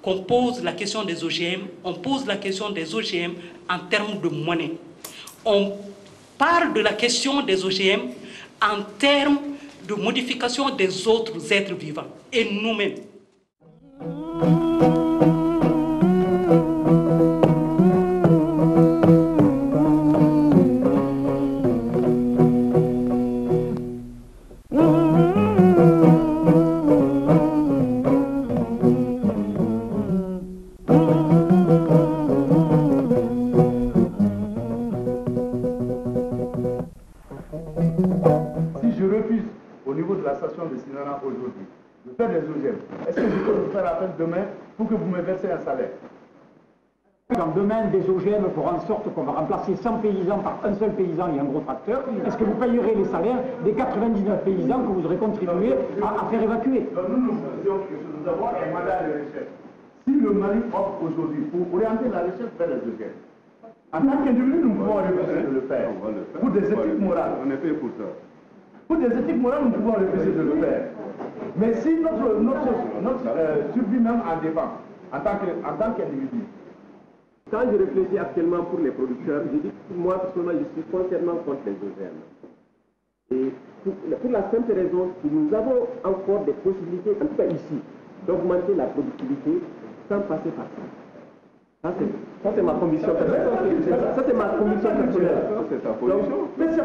qu'on pose la question des OGM, on pose la question des OGM en termes de monnaie. On parle de la question des OGM en termes de modification des autres êtres vivants et nous-mêmes. Au niveau de la station de Sinana aujourd'hui, de faire des OGM, est-ce que je peux vous faire appel demain pour que vous me versiez un salaire? Dans le domaine des OGM, pour en sorte qu'on va remplacer 100 paysans par un seul paysan et un gros tracteur, est-ce que vous payerez les salaires des 99 paysans que vous aurez contribué à faire évacuer? Nous nous disions que nous avons un mandat de recherche. Si le Mali offre aujourd'hui pour orienter la recherche vers les OGM, en tant qu'individu, nous pouvons refuser de le faire. Pour des éthiques morales. On est fait pour ça. Pour des éthiques morales, nous pouvons refuser de le faire. Mais si notre survie même en dépend, en tant qu'individu. Quand je réfléchis actuellement pour les producteurs, je dis que moi, personnellement, je suis foncièrement contre les OGM. Et pour la simple raison que nous avons encore des possibilités, en tout cas ici, d'augmenter la productivité sans passer par ça. Ça, c'est ma conviction personnelle. Ça, c'est ma conviction personnelle. C'est ta position. Je suis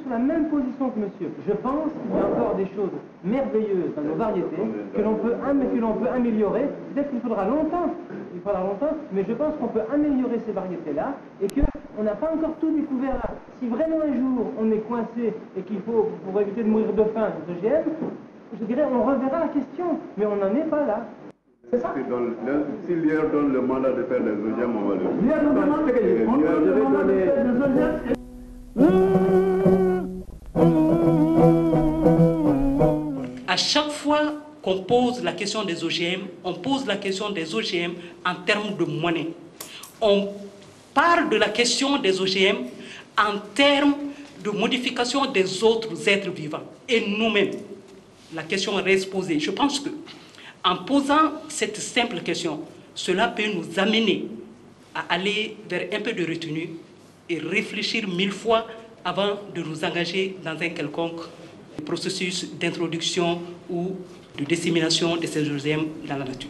sur la même position que monsieur. Je pense qu'il y a encore des choses merveilleuses dans nos variétés que l'on peut améliorer. Peut-être qu'il faudra longtemps, mais je pense qu'on peut améliorer ces variétés-là et qu'on n'a pas encore tout découvert là. Si vraiment un jour on est coincé et qu'il faut, pour éviter de mourir de faim, des OGM, je dirais on reverra la question, mais on n'en est pas là. C'est ça. Si l'IR donne le mandat de faire des OGM, on va le faire. L'IR nous demande de faire des OGM. À chaque fois qu'on pose la question des OGM, on pose la question des OGM en termes de monnaie. On parle de la question des OGM en termes de modification des autres êtres vivants et nous-mêmes. La question reste posée. Je pense que en posant cette simple question, cela peut nous amener à aller vers un peu de retenue et réfléchir 1000 fois avant de nous engager dans un quelconque processus d'introduction ou de dissémination de ces OGM dans la nature.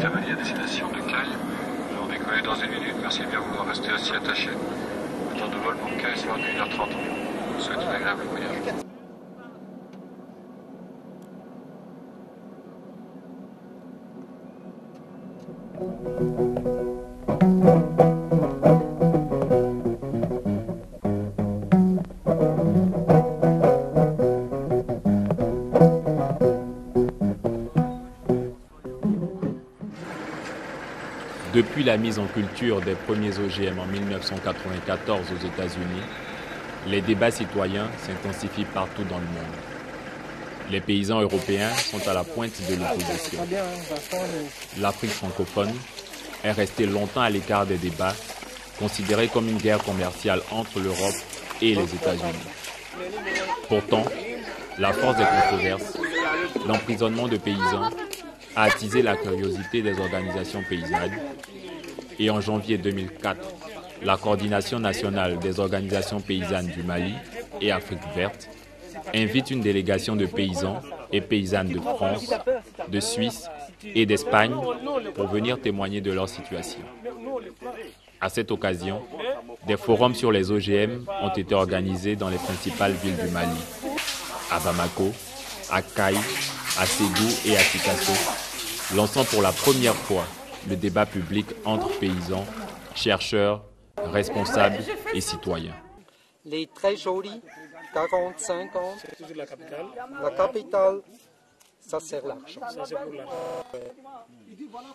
Cavalier à destination de Caille. Nous allons décoller dans une minute. Merci de bien vouloir rester assis attaché. Le temps de vol pour Caille sera de 1h30 environ. Je vous souhaite un agréable voyage. Depuis la mise en culture des premiers OGM en 1994 aux États-Unis, les débats citoyens s'intensifient partout dans le monde. Les paysans européens sont à la pointe de l'opposition. L'Afrique francophone est restée longtemps à l'écart des débats, considérée comme une guerre commerciale entre l'Europe et les États-Unis. Pourtant, la force des controverses, l'emprisonnement de paysans, a attisé la curiosité des organisations paysannes. Et en janvier 2004, la Coordination nationale des organisations paysannes du Mali et Afrique verte invite une délégation de paysans et paysannes de France, de Suisse et d'Espagne pour venir témoigner de leur situation. À cette occasion, des forums sur les OGM ont été organisés dans les principales villes du Mali, à Bamako, à Caille, à Ségou et à Sikasso, lançant pour la première fois le débat public entre paysans, chercheurs, responsables et citoyens. Les très jolis 45 ans, la capitale, ça sert l'argent.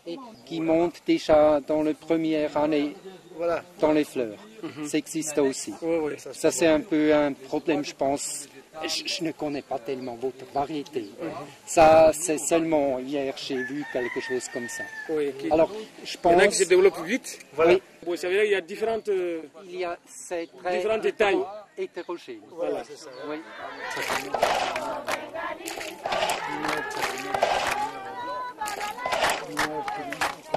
Et qui monte déjà dans la première année dans les fleurs. Ça existe aussi. Ça c'est un peu un problème, je pense, Je ne connais pas tellement votre variété. Ça, c'est seulement hier j'ai vu quelque chose comme ça. Oui, okay. Alors, je pense... Il y en a qui se développent vite. Voilà. Oui. Bon, ça veut dire qu'il y a différentes tailles. Hétérogène. Voilà, c'est ça. Oui.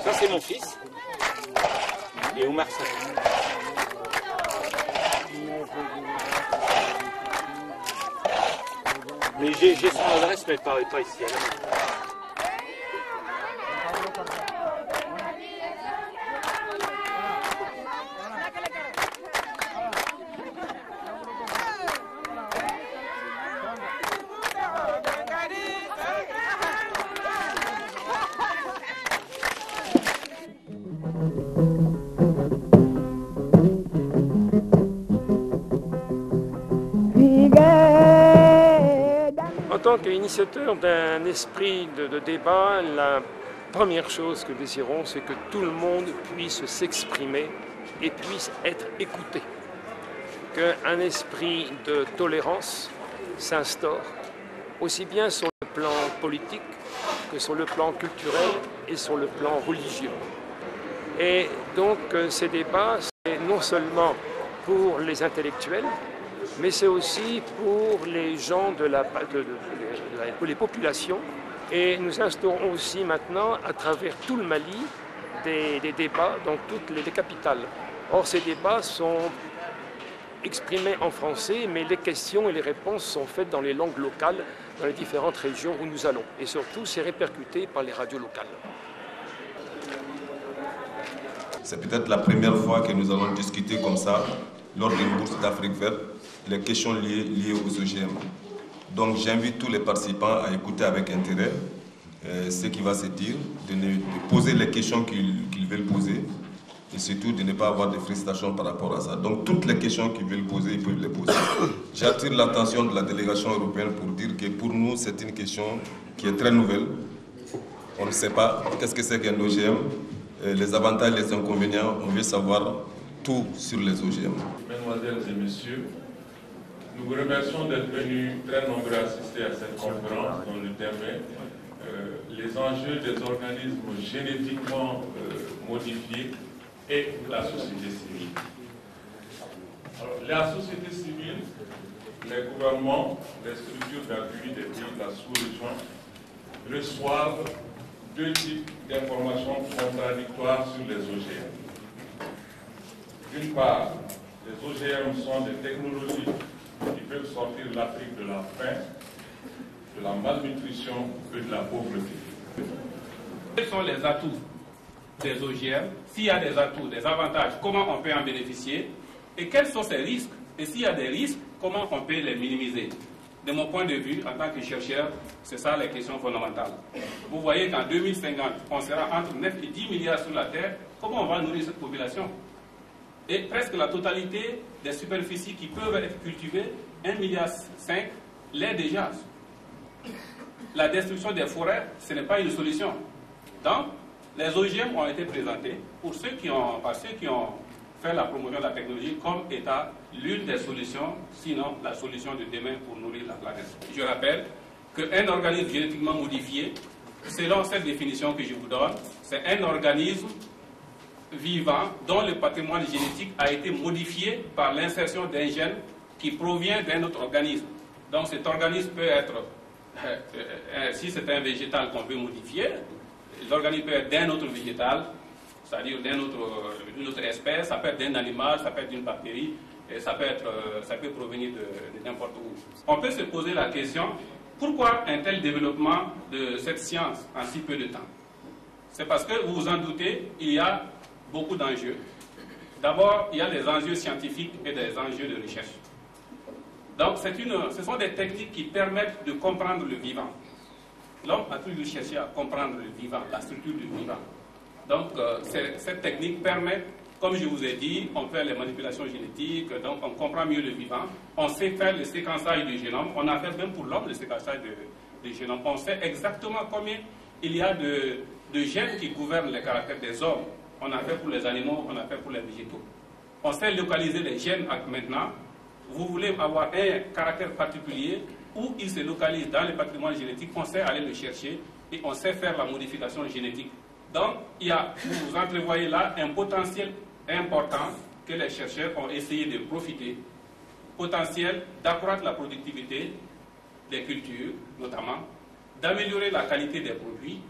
Ça, c'est mon fils. Et Omar Sarr. Mais j'ai son adresse, mais pas ici. À la maison. En tant qu'initiateur d'un esprit de débat, la première chose que nous désirons, c'est que tout le monde puisse s'exprimer et puisse être écouté. Qu'un esprit de tolérance s'instaure, aussi bien sur le plan politique que sur le plan culturel et sur le plan religieux. Et donc ces débats, c'est non seulement pour les intellectuels, mais c'est aussi pour les gens pour les populations. Et nous instaurons aussi maintenant, à travers tout le Mali, des débats dans toutes les capitales. Or, ces débats sont exprimés en français, mais les questions et les réponses sont faites dans les langues locales, dans les différentes régions où nous allons. Et surtout, c'est répercuté par les radios locales. C'est peut-être la première fois que nous allons discuter comme ça, lors d'une bourse d'Afrique verte, les questions liées aux OGM. Donc j'invite tous les participants à écouter avec intérêt ce qui va se dire, de poser les questions qu'ils veulent poser et surtout de ne pas avoir de frustration par rapport à ça. Donc toutes les questions qu'ils veulent poser, ils peuvent les poser. J'attire l'attention de la délégation européenne pour dire que pour nous, c'est une question qui est très nouvelle. On ne sait pas qu'est-ce que c'est qu'un OGM, les avantages, les inconvénients, on veut savoir tout sur les OGM. Mesdemoiselles et messieurs, nous vous remercions d'être venus très nombreux assister à cette conférence dont le thème est les enjeux des organismes génétiquement modifiés et la société civile. Alors, la société civile, les gouvernements, les structures d'appui des pays de la sous-région reçoivent deux types d'informations contradictoires sur les OGM. D'une part, les OGM sont des technologies qui peuvent sortir l'Afrique de la faim, de la malnutrition et de la pauvreté. Quels sont les atouts des OGM? S'il y a des atouts, des avantages, comment on peut en bénéficier? Et quels sont ces risques? Et s'il y a des risques, comment on peut les minimiser? De mon point de vue, en tant que chercheur, c'est ça les questions fondamentales. Vous voyez qu'en 2050, on sera entre 9 et 10 milliards sur la Terre. Comment on va nourrir cette population? Et presque la totalité des superficies qui peuvent être cultivées, 1,5 milliard, l'est déjà. La destruction des forêts, ce n'est pas une solution. Donc, les OGM ont été présentés par ceux qui ont fait la promotion de la technologie comme étant l'une des solutions, sinon la solution de demain pour nourrir la planète. Je rappelle qu'un organisme génétiquement modifié, selon cette définition que je vous donne, c'est un organisme vivant dont le patrimoine génétique a été modifié par l'insertion d'un gène qui provient d'un autre organisme. Donc cet organisme peut être, si c'est un végétal qu'on veut modifier, l'organisme peut être d'un autre végétal, c'est-à-dire d'une autre espèce, ça peut être d'un animal, ça peut être d'une bactérie, et ça peut provenir de n'importe où. On peut se poser la question, pourquoi un tel développement de cette science en si peu de temps? C'est parce que, vous vous en doutez, il y a beaucoup d'enjeux. D'abord, il y a des enjeux scientifiques et des enjeux de recherche. Donc, ce sont des techniques qui permettent de comprendre le vivant. L'homme a toujours cherché à comprendre le vivant, la structure du vivant. Donc, cette technique permet, comme je vous ai dit, on fait les manipulations génétiques, donc on comprend mieux le vivant. On sait faire le séquençage du génome. On a fait même pour l'homme le séquençage du génome. On sait exactement combien il y a de gènes qui gouvernent les caractères des hommes. On a fait pour les animaux, on a fait pour les végétaux. On sait localiser les gènes maintenant vous voulez avoir un caractère particulier où il se localise dans le patrimoine génétique, on sait aller le chercher et on sait faire la modification génétique. Donc, vous entrevoyez là un potentiel important que les chercheurs ont essayé de profiter, potentiel d'accroître la productivité des cultures, notamment, d'améliorer la qualité des produits,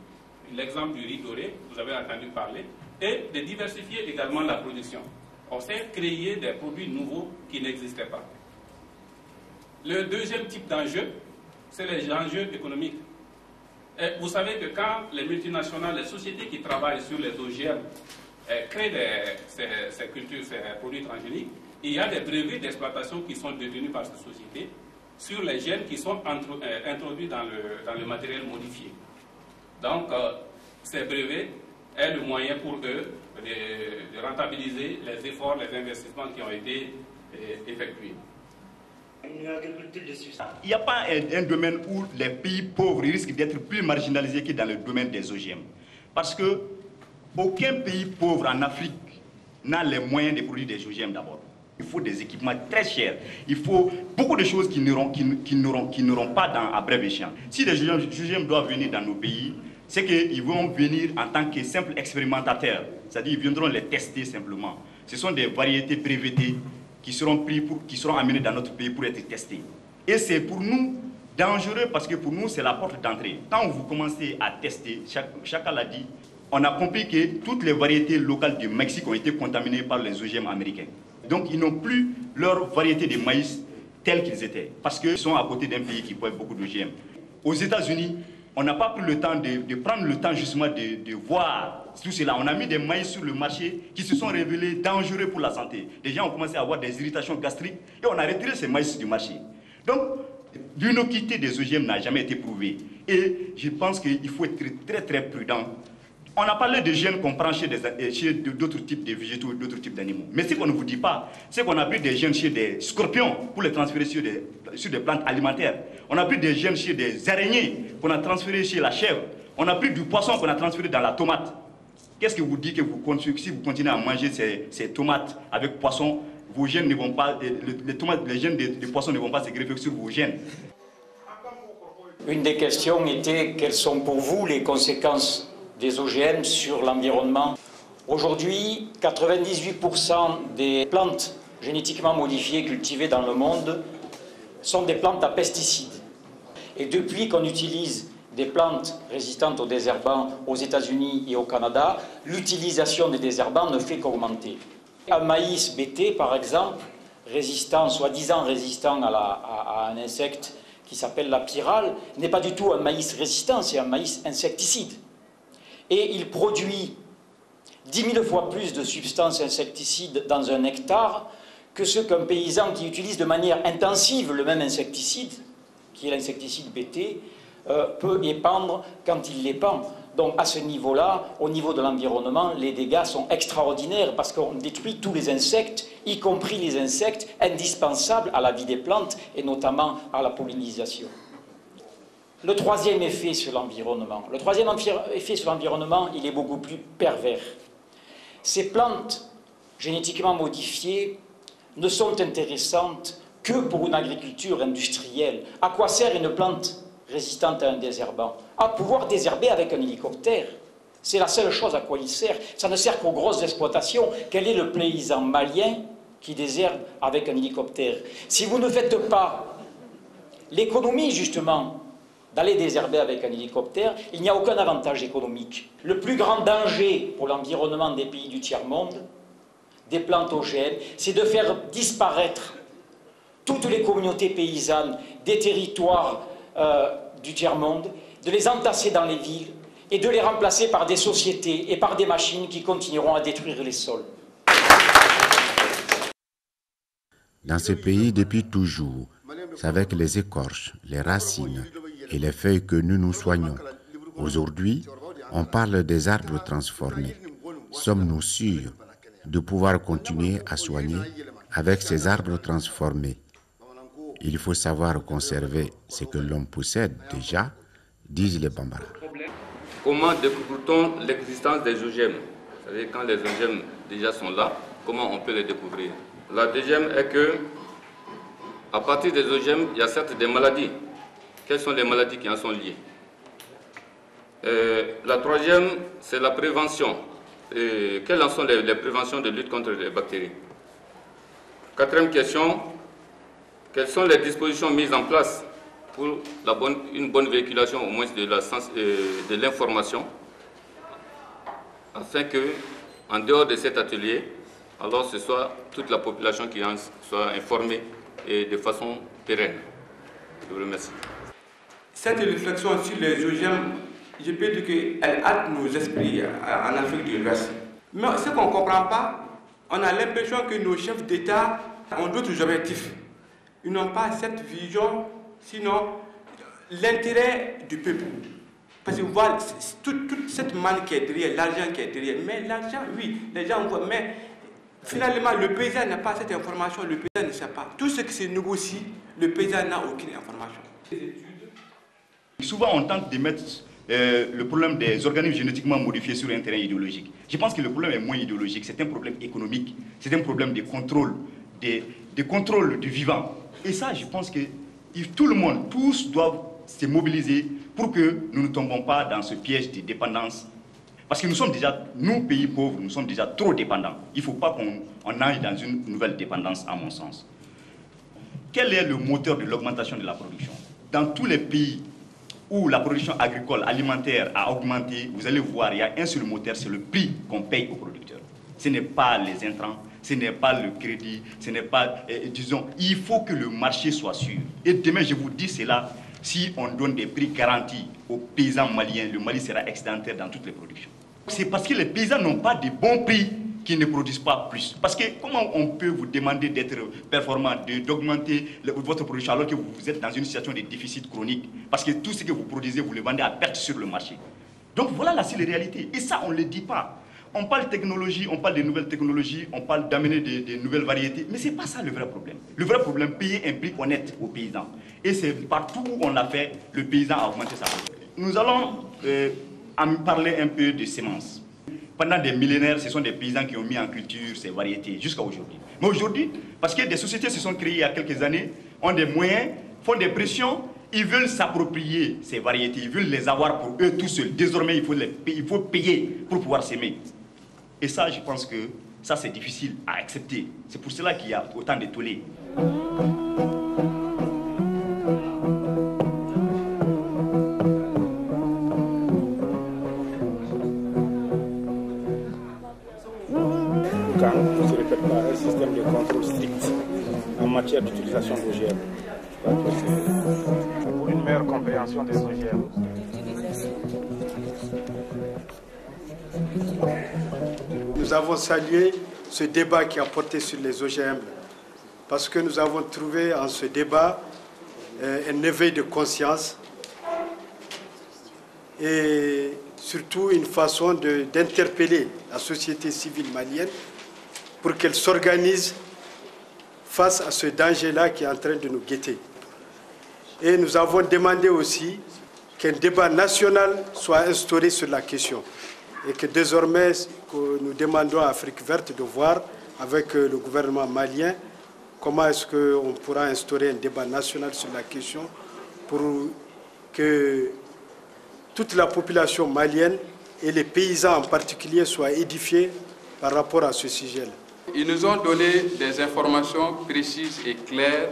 l'exemple du riz doré, vous avez entendu parler, et de diversifier également la production. On sait créer des produits nouveaux qui n'existaient pas. Le deuxième type d'enjeu, c'est les enjeux économiques. Et vous savez que quand les multinationales, les sociétés qui travaillent sur les OGM créent ces cultures, ces produits transgéniques, il y a des brevets d'exploitation qui sont détenus par ces sociétés sur les gènes qui sont introduits dans le matériel modifié. Donc, ces brevets est le moyen pour eux de rentabiliser les efforts, les investissements qui ont été effectués. Il n'y a pas un domaine où les pays pauvres risquent d'être plus marginalisés que dans le domaine des OGM. Parce que aucun pays pauvre en Afrique n'a les moyens de produire des OGM d'abord. Il faut des équipements très chers. Il faut beaucoup de choses qui n'auront pas à bref échéance. Si les OGM doivent venir dans nos pays, c'est qu'ils vont venir en tant que simples expérimentateurs. C'est-à-dire qu'ils viendront les tester simplement. Ce sont des variétés brevetées qui seront amenées dans notre pays pour être testées. Et c'est pour nous dangereux parce que pour nous, c'est la porte d'entrée. Quand vous commencez à tester, chacun l'a dit, on a compris que toutes les variétés locales du Mexique ont été contaminées par les OGM américains. Donc ils n'ont plus leur variété de maïs telle qu'ils étaient, parce qu'ils sont à côté d'un pays qui possède beaucoup d'OGM. Aux États-Unis, on n'a pas pris le temps de prendre le temps justement de voir tout cela. On a mis des maïs sur le marché qui se sont révélés dangereux pour la santé. Les gens ont commencé à avoir des irritations gastriques et on a retiré ces maïs du marché. Donc, l'inocuité des OGM n'a jamais été prouvée. Et je pense qu'il faut être très très prudent. On a parlé de gènes qu'on prend chez d'autres types de végétaux et d'autres types d'animaux. Mais ce qu'on ne vous dit pas, c'est qu'on a pris des gènes chez des scorpions pour les transférer sur des plantes alimentaires. On a pris des gènes chez des araignées qu'on a transférés chez la chèvre. On a pris du poisson qu'on a transféré dans la tomate. Qu'est-ce que vous dit que si vous continuez à manger ces tomates avec poisson, vos gènes ne vont pas, les gènes des poissons ne vont pas se greffer sur vos gènes. Une des questions était quelles sont pour vous les conséquences des OGM sur l'environnement. Aujourd'hui, 98% des plantes génétiquement modifiées cultivées dans le monde sont des plantes à pesticides. Et depuis qu'on utilise des plantes résistantes aux désherbants aux États-Unis et au Canada, l'utilisation des désherbants ne fait qu'augmenter. Un maïs BT, par exemple, soi-disant résistant à un insecte qui s'appelle la pyrale, n'est pas du tout un maïs résistant, c'est un maïs insecticide. Et il produit 10 000 fois plus de substances insecticides dans un hectare que ce qu'un paysan qui utilise de manière intensive le même insecticide, qui est l'insecticide BT, peut épandre quand il l'épand. Donc à ce niveau-là, au niveau de l'environnement, les dégâts sont extraordinaires parce qu'on détruit tous les insectes, y compris les insectes indispensables à la vie des plantes et notamment à la pollinisation. Le troisième effet sur l'environnement. Le troisième effet sur l'environnement, il est beaucoup plus pervers. Ces plantes génétiquement modifiées ne sont intéressantes que pour une agriculture industrielle. À quoi sert une plante résistante à un désherbant? À pouvoir désherber avec un hélicoptère. C'est la seule chose à quoi il sert. Ça ne sert qu'aux grosses exploitations. Quel est le paysan malien qui désherbe avec un hélicoptère? Si vous ne faites pas l'économie, justement, d'aller désherber avec un hélicoptère, il n'y a aucun avantage économique. Le plus grand danger pour l'environnement des pays du tiers-monde, des plantes OGM, c'est de faire disparaître toutes les communautés paysannes des territoires du tiers-monde, de les entasser dans les villes et de les remplacer par des sociétés et par des machines qui continueront à détruire les sols. Dans ce pays, depuis toujours, c'est avec les écorches, les racines et les feuilles que nous nous soignons. Aujourd'hui, on parle des arbres transformés. Sommes-nous sûrs de pouvoir continuer à soigner avec ces arbres transformés? Il faut savoir conserver ce que l'on possède déjà, disent les Bambara. Comment découvre-t-on l'existence des OGM? C'est-à-dire quand les OGM déjà sont là, comment on peut les découvrir? La deuxième est que À partir des OGM, il y a certes des maladies. Quelles sont les maladies qui en sont liées? La troisième, c'est la prévention. Quelles en sont les préventions de lutte contre les bactéries? Quatrième question, quelles sont les dispositions mises en place pour une bonne véhiculation au moins de l'information, afin que, en dehors de cet atelier, alors ce soit toute la population qui en soit informée et de façon pérenne. Je vous remercie. Cette réflexion sur les OGM, je peux dire qu'elle hâte nos esprits en Afrique de l'Ouest. Mais ce qu'on ne comprend pas, on a l'impression que nos chefs d'État ont d'autres objectifs. Ils n'ont pas cette vision, sinon l'intérêt du peuple. Parce que vous voyez, toute cette manne qui est derrière, l'argent qui est derrière, mais l'argent, oui, les gens voient, mais finalement, le paysan n'a pas cette information, le paysan ne sait pas. Tout ce qui se négocie, le paysan n'a aucune information. Souvent, on tente de mettre le problème des organismes génétiquement modifiés sur un terrain idéologique. Je pense que le problème est moins idéologique, c'est un problème économique, c'est un problème de contrôle, de contrôle du vivant. Et ça, je pense que tout le monde, tous doivent se mobiliser pour que nous ne tombons pas dans ce piège de dépendance. Parce que nous sommes déjà, nous, pays pauvres, nous sommes déjà trop dépendants. Il ne faut pas qu'on aille dans une nouvelle dépendance, à mon sens. Quel est le moteur de l'augmentation de la production? Dans tous les pays où la production agricole, alimentaire a augmenté, vous allez voir, il y a un seul moteur, c'est le prix qu'on paye aux producteurs. Ce n'est pas les intrants, ce n'est pas le crédit, ce n'est pas, disons, il faut que le marché soit sûr. Et demain, je vous dis cela, si on donne des prix garantis aux paysans maliens, le Mali sera excédentaire dans toutes les productions. C'est parce que les paysans n'ont pas de bons prix qu'ils ne produisent pas plus. Parce que comment on peut vous demander d'être performant, d'augmenter votre production alors que vous êtes dans une situation de déficit chronique? Parce que tout ce que vous produisez, vous le vendez à perte sur le marché. Donc voilà la seule réalité. Et ça, on ne le dit pas. On parle technologie, on parle de nouvelles technologies, on parle d'amener des nouvelles variétés, mais ce n'est pas ça le vrai problème. Le vrai problème, payer un prix honnête aux paysans. Et c'est partout où on l'a fait, le paysan a augmenté sa production. Nous allons parler un peu de semences. Pendant des millénaires, ce sont des paysans qui ont mis en culture ces variétés jusqu'à aujourd'hui. Mais aujourd'hui, parce que des sociétés se sont créées il y a quelques années, ont des moyens, font des pressions, ils veulent s'approprier ces variétés, ils veulent les avoir pour eux tout seuls. Désormais, il faut payer pour pouvoir s'aimer. Et ça, je pense que ça, c'est difficile à accepter. C'est pour cela qu'il y a autant de tollés. Quand on ne se répète pas un système de contrôle strict en matière d'utilisation d'OGM, pour une meilleure compréhension des OGM. Nous avons salué ce débat qui a porté sur les OGM parce que nous avons trouvé en ce débat un éveil de conscience et surtout une façon d'interpeller la société civile malienne pour qu'elle s'organise face à ce danger-là qui est en train de nous guetter. Et nous avons demandé aussi qu'un débat national soit instauré sur la question. Et que désormais, nous demandons à Afrique Verte de voir avec le gouvernement malien comment est-ce qu'on pourra instaurer un débat national sur la question pour que toute la population malienne et les paysans en particulier soient édifiés par rapport à ce sujet-là. Ils nous ont donné des informations précises et claires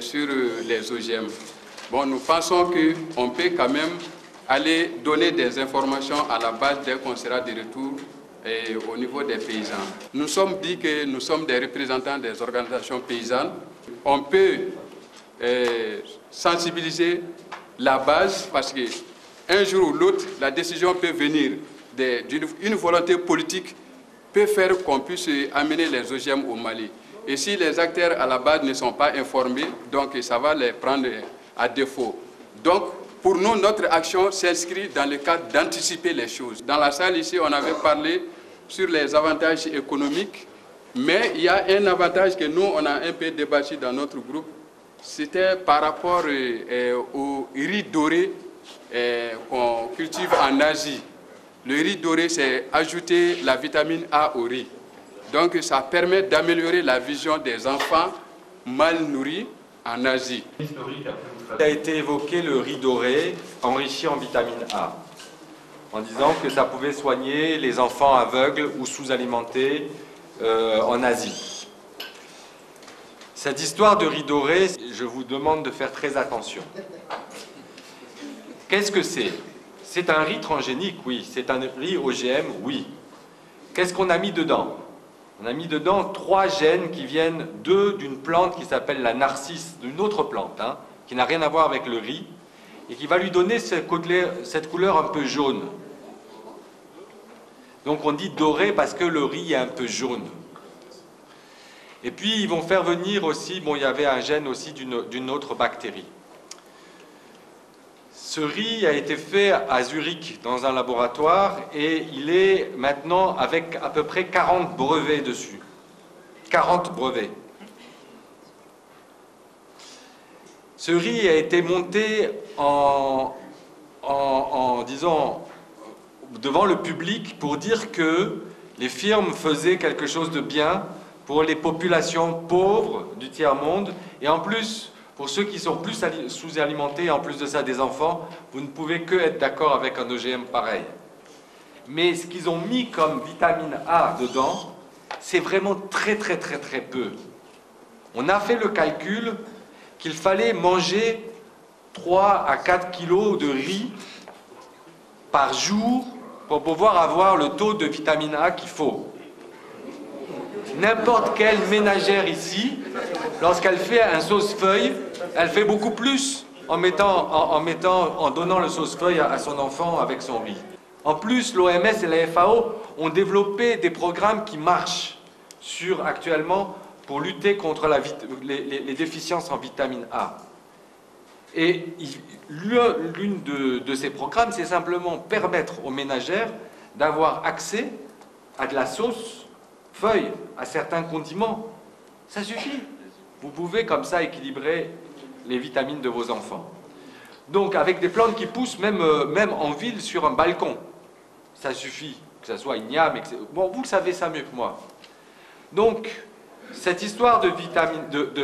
sur les OGM. Bon, nous pensons qu'on peut quand même aller donner des informations à la base dès qu'on sera de retour au niveau des paysans. Nous sommes dit que nous sommes des représentants des organisations paysannes. On peut sensibiliser la base parce qu'un jour ou l'autre, la décision peut venir d'une volonté politique peut faire qu'on puisse amener les OGM au Mali. Et si les acteurs à la base ne sont pas informés, donc ça va les prendre à défaut. Donc, pour nous, notre action s'inscrit dans le cadre d'anticiper les choses. Dans la salle ici, on avait parlé sur les avantages économiques, mais il y a un avantage que nous, on a un peu débattu dans notre groupe, c'était par rapport au riz doré qu'on cultive en Asie. Le riz doré, c'est ajouter la vitamine A au riz. Donc ça permet d'améliorer la vision des enfants mal nourris en Asie. Il a été évoqué le riz doré enrichi en vitamine A, en disant que ça pouvait soigner les enfants aveugles ou sous-alimentés en Asie. Cette histoire de riz doré, je vous demande de faire très attention. Qu'est-ce que c'est? C'est un riz transgénique, oui. C'est un riz OGM, oui. Qu'est-ce qu'on a mis dedans? On a mis dedans 3 gènes qui viennent d'une plante qui s'appelle la narcisse, d'une autre plante, hein, qui n'a rien à voir avec le riz, et qui va lui donner cette couleur un peu jaune. Donc on dit doré parce que le riz est un peu jaune. Et puis ils vont faire venir aussi, bon, il y avait un gène aussi d'une autre bactérie. Ce riz a été fait à Zurich dans un laboratoire et il est maintenant avec à peu près 40 brevets dessus. 40 brevets. Ce riz a été monté disons, devant le public pour dire que les firmes faisaient quelque chose de bien pour les populations pauvres du tiers-monde et en plus, pour ceux qui sont plus sous-alimentés, en plus de ça des enfants, vous ne pouvez que être d'accord avec un OGM pareil. Mais ce qu'ils ont mis comme vitamine A dedans, c'est vraiment très peu. On a fait le calcul qu'il fallait manger 3 à 4 kilos de riz par jour pour pouvoir avoir le taux de vitamine A qu'il faut. N'importe quelle ménagère ici, lorsqu'elle fait un sauce-feuille, elle fait beaucoup plus en donnant le sauce-feuille à son enfant avec son riz. En plus, l'OMS et la FAO ont développé des programmes qui marchent actuellement pour lutter contre les déficiences en vitamine A. Et l'une de ces programmes, c'est simplement permettre aux ménagères d'avoir accès à de la sauce feuille, à certains condiments. Ça suffit. Vous pouvez comme ça équilibrer les vitamines de vos enfants. Donc avec des plantes qui poussent même en ville sur un balcon. Ça suffit, que ce soit igname, etc. Bon, vous le savez ça mieux que moi. Donc, cette histoire de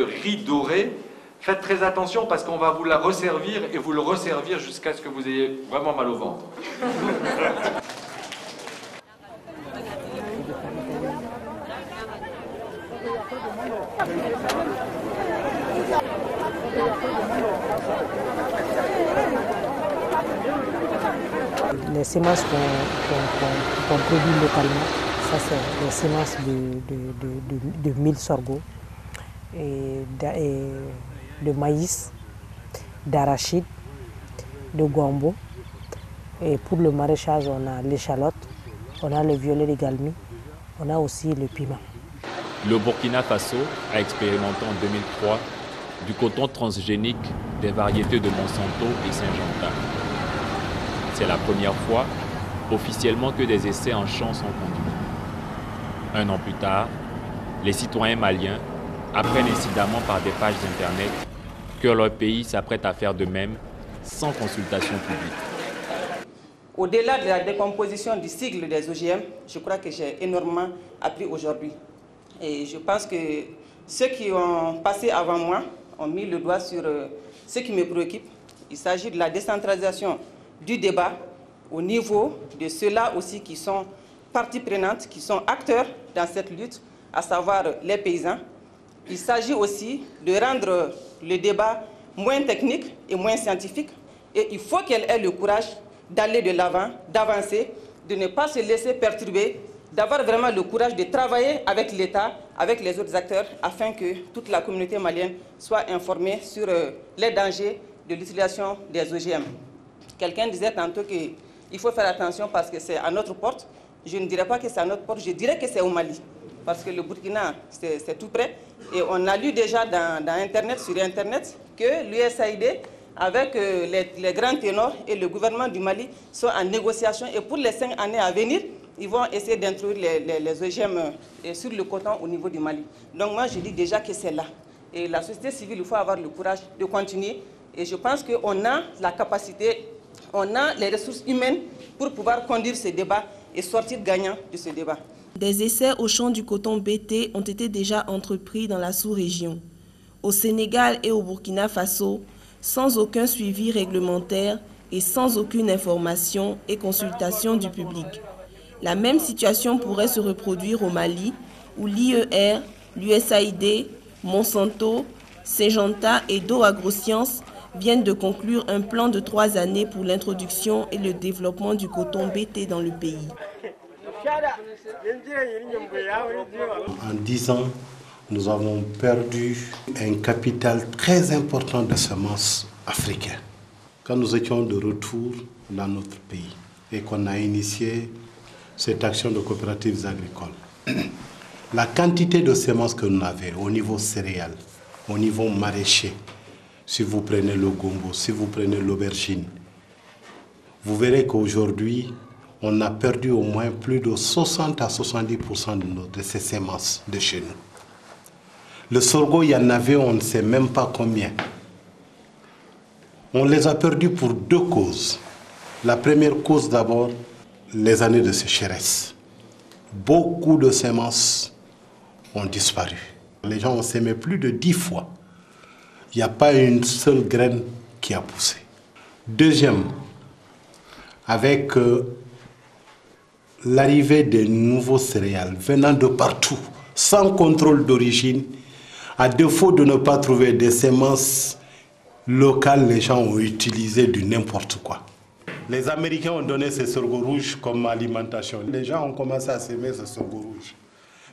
riz doré, faites très attention parce qu'on va vous la resservir et vous le resservir jusqu'à ce que vous ayez vraiment mal au ventre. Les semences qu'on produit localement, ça c'est les semences de mil sorgho, et de maïs, d'arachide, de gombo. Et pour le maraîchage, on a l'échalote, on a le violet de galmi, on a aussi le piment. Le Burkina Faso a expérimenté en 2003 du coton transgénique des variétés de Monsanto et Syngenta. C'est la première fois officiellement que des essais en champ sont conduits. Un an plus tard, les citoyens maliens apprennent incidemment par des pages internet que leur pays s'apprête à faire de même sans consultation publique. Au-delà de la décomposition du cycle des OGM, je crois que j'ai énormément appris aujourd'hui. Et je pense que ceux qui ont passé avant moi ont mis le doigt sur ce qui me préoccupe. Il s'agit de la décentralisation du débat au niveau de ceux-là aussi qui sont parties prenantes, qui sont acteurs dans cette lutte, à savoir les paysans. Il s'agit aussi de rendre le débat moins technique et moins scientifique. Et il faut qu'elle ait le courage d'aller de l'avant, d'avancer, de ne pas se laisser perturber, d'avoir vraiment le courage de travailler avec l'État, avec les autres acteurs, afin que toute la communauté malienne soit informée sur les dangers de l'utilisation des OGM. Quelqu'un disait tantôt qu'il faut faire attention parce que c'est à notre porte. Je ne dirais pas que c'est à notre porte, je dirais que c'est au Mali. Parce que le Burkina, c'est tout près. Et on a lu déjà sur Internet, que l'USAID, avec les grands ténors et le gouvernement du Mali, sont en négociation. Et pour les 5 années à venir, ils vont essayer d'introduire les OGM sur le coton au niveau du Mali. Donc moi, je dis déjà que c'est là. Et la société civile, il faut avoir le courage de continuer. Et je pense qu'on a la capacité, on a les ressources humaines pour pouvoir conduire ce débat et sortir gagnant de ce débat. Des essais au champ du coton BT ont été déjà entrepris dans la sous-région. au Sénégal et au Burkina Faso, sans aucun suivi réglementaire et sans aucune information et consultation du public. La même situation pourrait se reproduire au Mali, où l'IER, l'USAID, Monsanto, Syngenta et Dow AgroSciences viennent de conclure un plan de 3 années pour l'introduction et le développement du coton BT dans le pays. En 10 ans, nous avons perdu un capital très important de semences africaines. Quand nous étions de retour dans notre pays et qu'on a initié cette action de coopératives agricoles, la quantité de semences que nous avions au niveau céréales, au niveau maraîcher, si vous prenez le gombo, si vous prenez l'aubergine, vous verrez qu'aujourd'hui, on a perdu au moins plus de 60 à 70% de ces semences de chez nous. Le sorgho, il y en avait, on ne sait même pas combien. On les a perdus pour 2 causes. La première cause d'abord, les années de sécheresse. Beaucoup de semences ont disparu. Les gens ont sémé plus de 10 fois. Il n'y a pas une seule graine qui a poussé. Deuxième, avec l'arrivée des nouveaux céréales venant de partout, sans contrôle d'origine, à défaut de ne pas trouver des semences locales, les gens ont utilisé du n'importe quoi. Les Américains ont donné ce sorgho rouge comme alimentation. Les gens ont commencé à s'aimer ce sorgho rouge.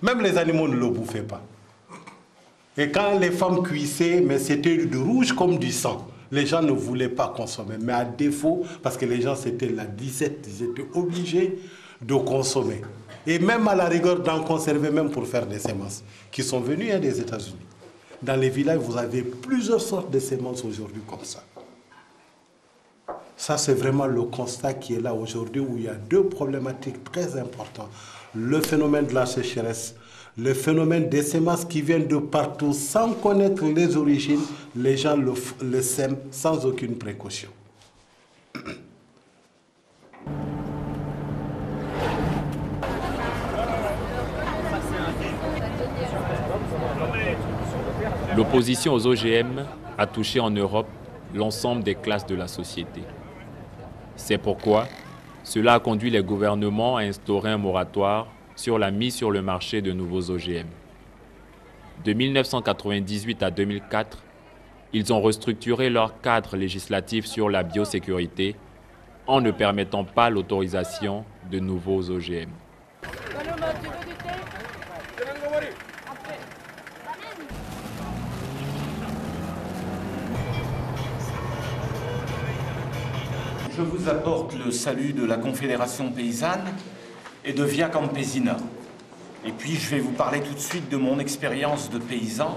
Même les animaux ne le bouffaient pas. Et quand les femmes cuissaient, mais c'était du rouge comme du sang. Les gens ne voulaient pas consommer. Mais à défaut, parce que les gens, c'était la disette, ils étaient obligés de consommer. Et même à la rigueur d'en conserver, même pour faire des semences, qui sont venues des États-Unis. Dans les villages, vous avez plusieurs sortes de semences aujourd'hui comme ça. Ça, c'est vraiment le constat qui est là aujourd'hui, où il y a 2 problématiques très importantes. Le phénomène de la sécheresse, le phénomène des semences qui viennent de partout sans connaître les origines, les gens le sèment sans aucune précaution. L'opposition aux OGM a touché en Europe l'ensemble des classes de la société. C'est pourquoi cela a conduit les gouvernements à instaurer un moratoire sur la mise sur le marché de nouveaux OGM. De 1998 à 2004, ils ont restructuré leur cadre législatif sur la biosécurité en ne permettant pas l'autorisation de nouveaux OGM. Je vous apporte le salut de la Confédération paysanne et de Via Campesina. Et puis je vais vous parler tout de suite de mon expérience de paysan.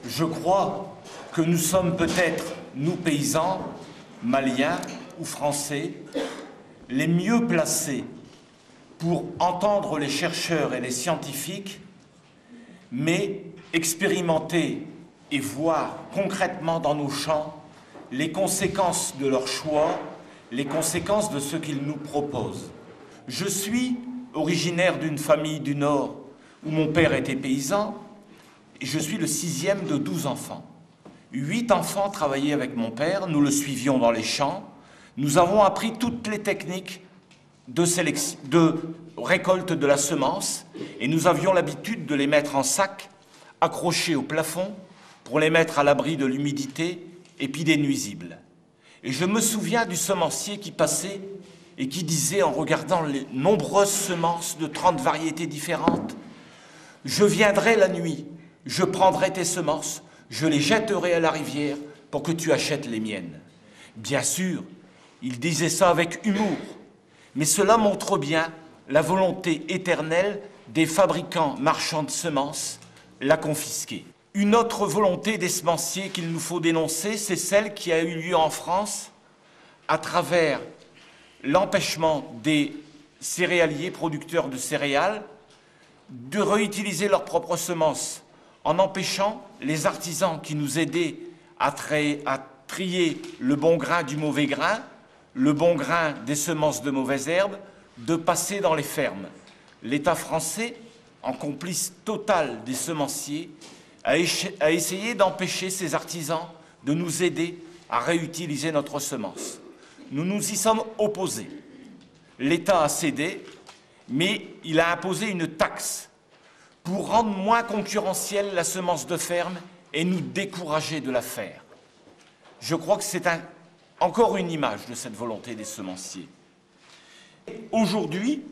Je crois que nous sommes peut-être, nous paysans, maliens ou français, les mieux placés pour entendre les chercheurs et les scientifiques, mais expérimenter et voir concrètement dans nos champs les conséquences de leurs choix, les conséquences de ce qu'ils nous proposent. Je suis originaire d'une famille du Nord où mon père était paysan, et je suis le 6e de 12 enfants. 8 enfants travaillaient avec mon père, nous le suivions dans les champs, nous avons appris toutes les techniques de récolte de la semence, et nous avions l'habitude de les mettre en sac, accrochés au plafond, pour les mettre à l'abri de l'humidité et puis des nuisibles. Et je me souviens du semencier qui passait et qui disait, en regardant les nombreuses semences de 30 variétés différentes, « Je viendrai la nuit, je prendrai tes semences, je les jetterai à la rivière pour que tu achètes les miennes. » Bien sûr, il disait ça avec humour, mais cela montre bien la volonté éternelle des fabricants marchands de semences, la confisquer. Une autre volonté des semenciers qu'il nous faut dénoncer, c'est celle qui a eu lieu en France à travers l'empêchement des céréaliers producteurs de céréales de réutiliser leurs propres semences en empêchant les artisans qui nous aidaient à trier le bon grain du mauvais grain, le bon grain des semences de mauvaises herbes, de passer dans les fermes. L'État français, en complice total des semenciers, a essayé d'empêcher ces artisans de nous aider à réutiliser notre semence. Nous nous y sommes opposés. L'État a cédé, mais il a imposé une taxe pour rendre moins concurrentielle la semence de ferme et nous décourager de la faire. Je crois que c'est encore une image de cette volonté des semenciers. Aujourd'hui,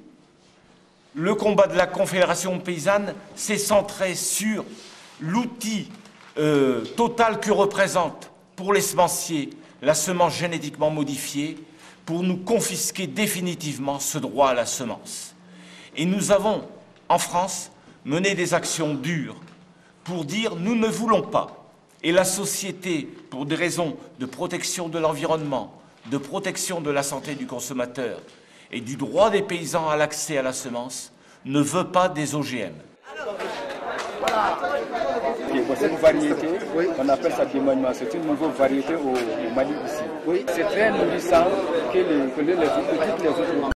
le combat de la Confédération paysanne s'est centré sur l'outil total que représente pour les semenciers la semence génétiquement modifiée pour nous confisquer définitivement ce droit à la semence. Et nous avons, en France, mené des actions dures pour dire « nous ne voulons pas ». Et la société, pour des raisons de protection de l'environnement, de protection de la santé du consommateur et du droit des paysans à l'accès à la semence, ne veut pas des OGM. Cette variété, on appelle ça démagnement, c'est une nouvelle variété au Mali ici. C'est très nourrissant que toutes les autres